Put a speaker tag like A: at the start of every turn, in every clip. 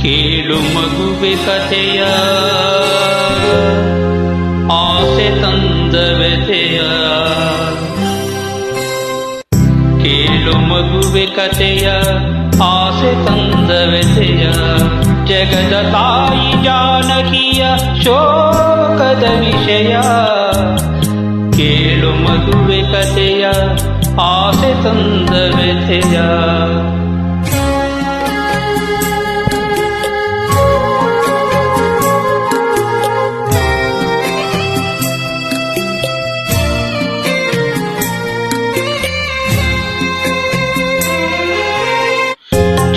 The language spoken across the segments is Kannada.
A: ಕೇಳು ಮಗುವೆ ಕಥೆಯ ಆಸೆ ತಂದ ವ್ಯಥೆಯ. ಕೇಳು ಮಗುವೆ ಕಥೆಯ ಆಸೆ ತಂದ ವ್ಯಥೆಯ. ಜಗದ ತಾಯಿ ಜಾನಕಿಯ ಶೋಕದ ವಿಷಯ. ಕೇಳು ಮಗುವೆ ಕಥೆಯ ಆಸೆ ತಂದ ವ್ಯಥೆಯ.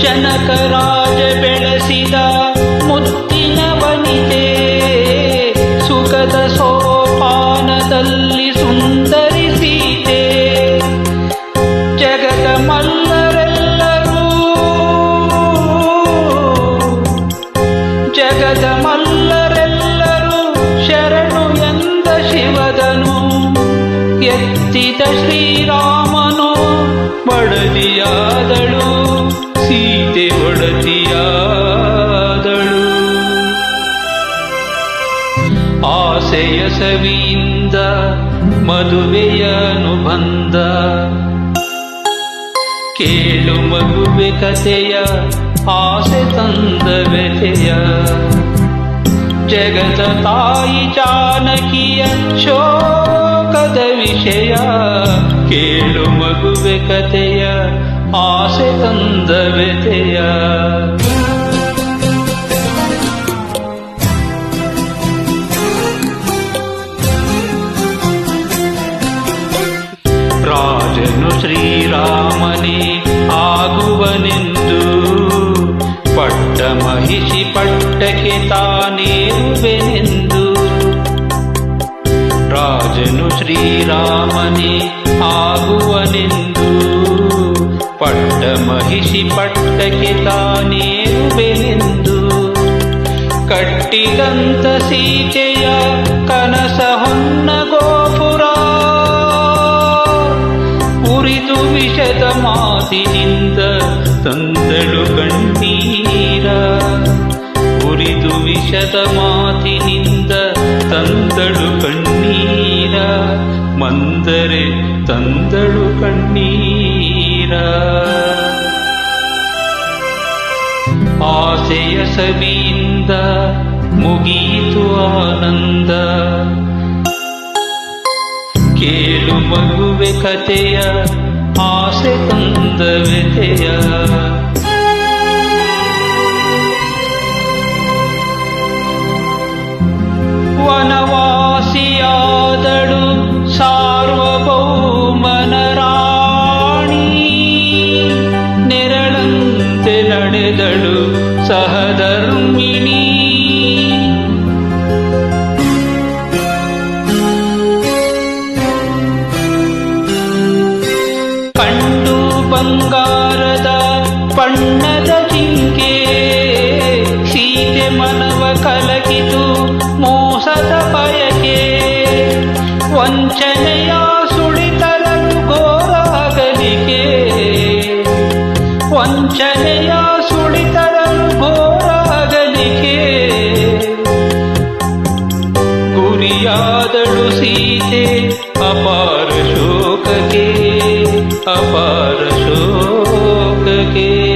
A: ಜನಕ ರಾಜ ಬೆಳೆಸಿದ ಮುತ್ತಿನ ವನಿತೆ. ಸುಖದ ಸೋಪಾನದಲ್ಲಿ ಸುಂದರಿ ಸೀತೆ. ಜಗದ ಮಲ್ಲರೆಲ್ಲರೂ ಶರಣು ಎಂದ ಶಿವದನು. ಎತ್ತಿದ ಶ್ರೀರಾಮನು ಬಡದಿಯಾದಳು, ಸೀತೆ ಒಡತಿಯಾದಳು. ಆಸೆಯ ಸವಿಯಿಂದ ಮದುವೆಯನು ಬಂದ. ಕೇಳು ಮಗುವೆ ಕಥೆಯ ಆಸೆ ತಂದ ವ್ಯಥೆಯ. ಜಗದ ತಾಯಿ ಜಾನಕಿಯ ಶೋಕದ ವಿಷಯ. ಕೇಳು ಮಗುವೆ ಕಥೆಯ ಆಸೆ ತಂದ ವ್ಯಥೆಯ. ರಾಜನು ಶ್ರೀರಾಮನೇ ಆಗುವನೆಂದು ಪಟ್ಟ ಮಹಿಷಿ ಪಟ್ಟಕ್ಕೆ ತಾನೇರುವೆನೆಂದು. ರಾಜನು ಶ್ರೀರಾಮನೇ ಆಗುವನೆಂದು ಪಟ್ಟ ಮಹಿಷಿ ಪಟ್ಟಕ್ಕೆ ತಾನೇರುವೆನೆಂದು. ಕಟ್ಟಿದಂತ ಸೀತೆಯ ಕನಸ ಹೊನ್ನ ಗೋಪುರ. ಉರಿದು ವಿಷದ ಮಾತಿನಿಂದ ತಂದಳು ಕಣ್ಣೀರ. ಉರಿದು ವಿಷದ ಮಾತಿನಿಂದ ತಂದಳು ಕಣ್ಣೀರ. ಮಂದರೆ ತಂದಳು ಕಣ್ಣೀರ. ಆಸೆಯ ಸವಿಯಿಂದ ಮುಗೀತು ಆನಂದ. ಕೇಳು ಮಗುವೆ ಕಥೆಯ ಆಸೆ ತಂದ ವ್ಯಥೆಯ. ವನವಾಸಿಯಾದಳು ಸಾರ್ವಭೌಮನ ರಾಣಿ. ನೆರಳಂತೆ ನಡೆದಳು ಸಹಧರ್ಮಿಣಿ. ಕಂಡು ಬಂಗಾರದ ಬಣ್ಣದ ಜಿಂಕೆ. ಸೀತೆ ಮನವ ಕಲಕಿತು ಮೋಸದ ಬಯಕೆ. ವಂಚನೆಯ ಸುಳಿತರಲು ಘೋರಾಗಲಿಕೆ. ವಂಚನೆಯ ಸುಳಿತರಲು ಘೋರಾಗಲಿಕೆ. ಗುರಿಯಾದಳು ಸೀತೆ ಅಪಾರ ಶೋಕಕ್ಕೆ. ಅಪಾರ ಶೋಕಕ್ಕೆ.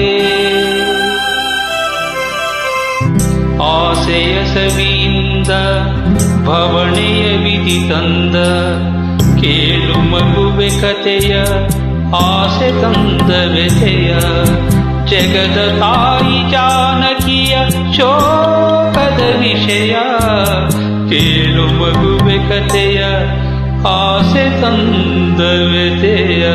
A: ಆಸೆಯ ಸವಿಯಿಂದ ಭವಣೆಯ ವಿಧಿ ತಂದ. ಕೇಳು ಮಗುವೆ ಕಥೆಯ ಆಸೆ ತಂದ ವ್ಯಥೆಯ. ಜಗದ ತಾಯಿ ಜಾನಕಿಯ ಶೋಕದ ವಿಷಯ. ಕೇಳು ಮಗುವೆ ಕಥೆಯ ಆಸೆ ತಂದ ವ್ಯಥೆಯ.